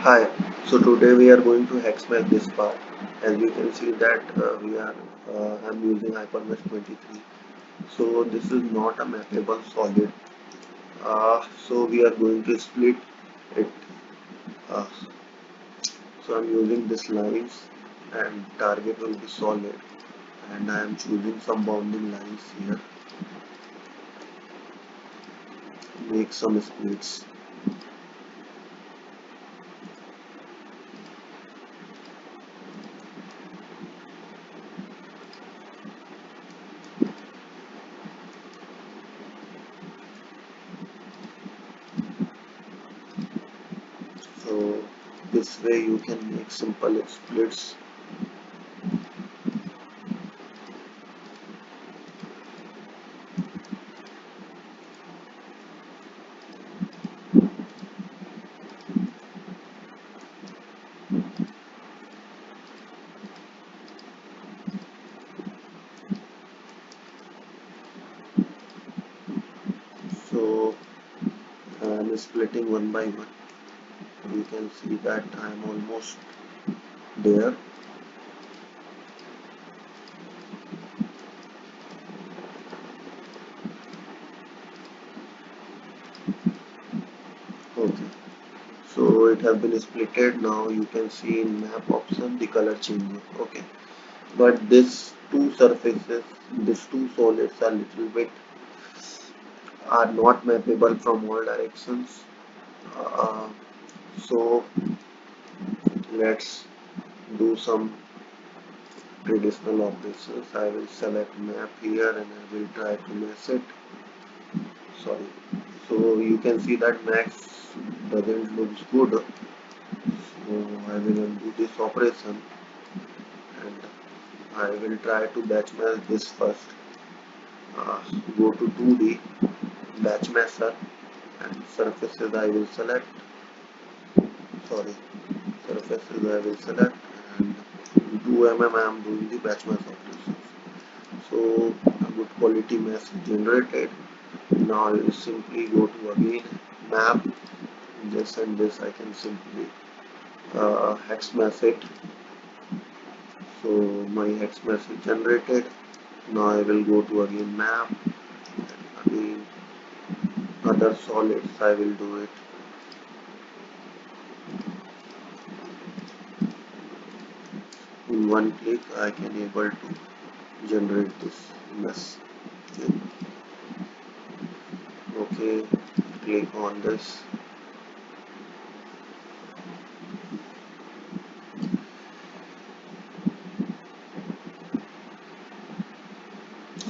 Hi, so today we are going to hexmap this part. As you can see that I'm using HyperMesh 23. So this is not a mappable solid. So we are going to split it. Uh, so I'm using this lines and target will be solid. And I am choosing some bounding lines here. Make some splits. So this way you can make simple splits. So I'm splitting one by one. You can see that I'm almost there. Okay, so it has been splitted. Now you can see in map option the color changing. Okay, but these two solids are little bit are not mappable from all directions. uh, so let's do some traditional operations. I will select map here and I will try to mesh it. Sorry, so you can see that max doesn't looks good. So I will undo this operation and I will try to batch match this first. Go to 2D batch mesher and surfaces I will select. Sorry, surfaces I will select and 2 I am doing the batch mesh operations. So a good quality mesh is generated. Now I will simply go to again map this and this. I can simply hex mesh it. So my hex mesh is generated. Now I will go to again map and again other solids I will do it. In one click I can able to generate this mesh. Okay, click on this.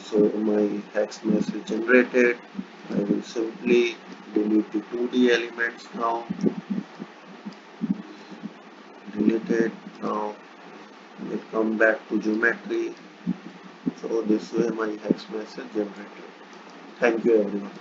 So my hex mesh is generated. I will simply delete the 2D elements now. Delete it. Now we'll come back to geometry. So this way my hex mesh is generated. Thank you everyone.